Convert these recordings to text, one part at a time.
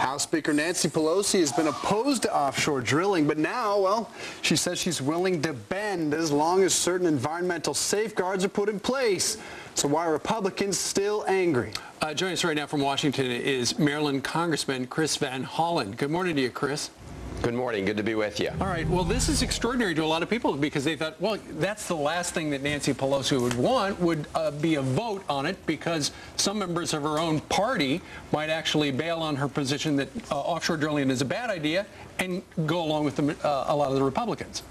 House Speaker Nancy Pelosi has been opposed to offshore drilling, but now, well, she says she's willing to bend as long as certain environmental safeguards are put in place. So why are Republicans still angry? Joining us right now from Washington is Maryland Congressman Chris Van Hollen. Good morning to you, Chris. Good morning. Good to be with you. All right. Well, this is extraordinary to a lot of people because they thought, well, that's the last thing that Nancy Pelosi would want would be a vote on it, because some members of her own party might actually bail on her position that offshore drilling is a bad idea and go along with a lot of the Republicans.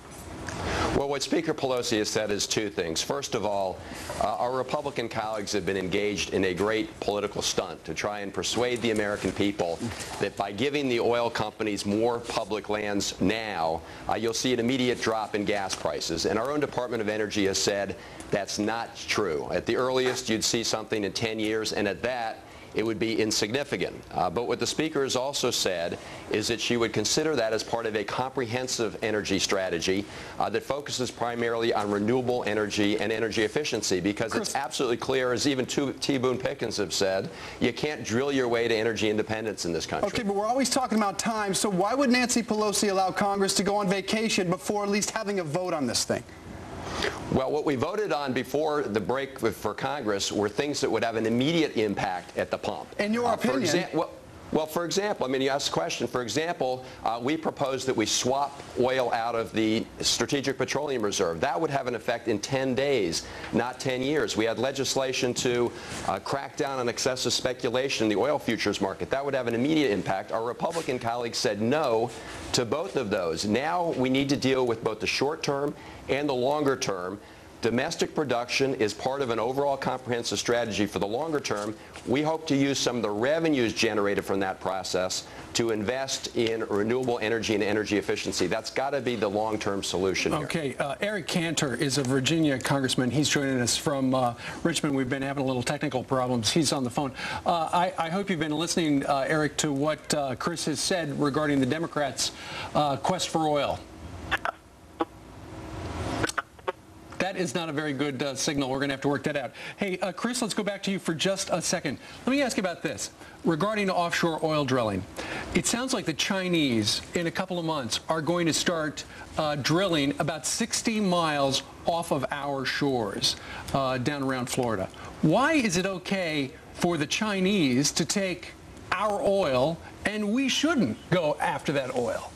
Well, what Speaker Pelosi has said is two things. First of all, our Republican colleagues have been engaged in a great political stunt to try and persuade the American people that by giving the oil companies more public lands now, you'll see an immediate drop in gas prices. And our own Department of Energy has said that's not true. At the earliest, you'd see something in 10 years, and at that, it would be insignificant. But what the Speaker has also said is that she would consider that as part of a comprehensive energy strategy that focuses primarily on renewable energy and energy efficiency, because it's absolutely clear, as even T. Boone Pickens have said, you can't drill your way to energy independence in this country. Okay, but we're always talking about time, so why would Nancy Pelosi allow Congress to go on vacation before at least having a vote on this thing? Well, what we voted on before the break for Congress were things that would have an immediate impact at the pump. In your opinion? Well, for example, I mean, you asked the question. For example, we proposed that we swap oil out of the Strategic Petroleum Reserve. That would have an effect in 10 days, not 10 years. We had legislation to crack down on excessive speculation in the oil futures market. That would have an immediate impact. Our Republican colleagues said no to both of those. Now we need to deal with both the short term and the longer term. Domestic production is part of an overall comprehensive strategy for the longer term. We hope to use some of the revenues generated from that process to invest in renewable energy and energy efficiency. That's got to be the long-term solution here. Okay, Eric Cantor is a Virginia congressman. He's joining us from Richmond. We've been having a little technical problems. He's on the phone. I hope you've been listening, Eric, to what Chris has said regarding the Democrats' quest for oil. That is not a very good signal. We're going to have to work that out. Hey, Chris, let's go back to you for just a second. Let me ask you about this. Regarding offshore oil drilling, it sounds like the Chinese, in a couple of months, are going to start drilling about 60 miles off of our shores down around Florida. Why is it okay for the Chinese to take our oil and we shouldn't go after that oil?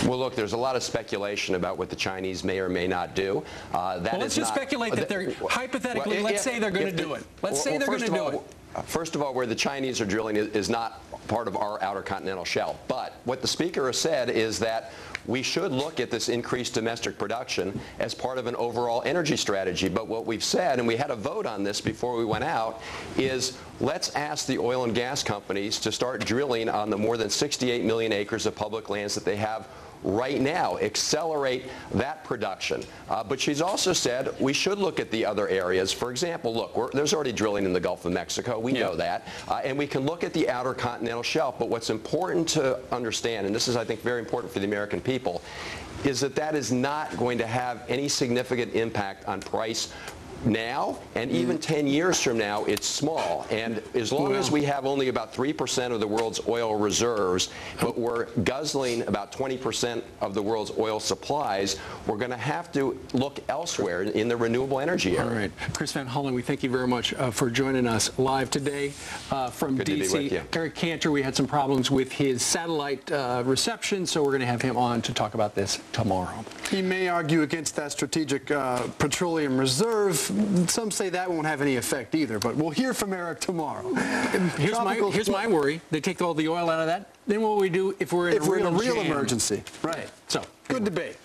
Well, look, there's a lot of speculation about what the Chinese may or may not do. Well, let's just speculate that they're, hypothetically, let's say they're going to do it. Let's say they're going to do it. First of all, where the Chinese are drilling is not part of our outer continental shelf. But what the Speaker has said is that we should look at this increased domestic production as part of an overall energy strategy. But what we've said, and we had a vote on this before we went out, is let's ask the oil and gas companies to start drilling on the more than 68 million acres of public lands that they have right now. Accelerate that production. But she's also said we should look at the other areas. For example, look, there's already drilling in the Gulf of Mexico. We know that. And we can look at the outer continental shelf. But what's important to understand, and this is, I think, very important for the American people, is that that is not going to have any significant impact on price now, and even 10 years from now, it's small. And as long as we have only about 3% of the world's oil reserves, but we're guzzling about 20% of the world's oil supplies, we're going to have to look elsewhere in the renewable energy area. All right. Chris Van Hollen, we thank you very much for joining us live today from D.C. Eric Cantor, we had some problems with his satellite reception, so we're going to have him on to talk about this tomorrow. He may argue against that Strategic Petroleum Reserve. Some say that won't have any effect either, but we'll hear from Eric tomorrow. Here's my worry. They take all the oil out of that. Then what will we do if we're in a real emergency? Right. So, good debate.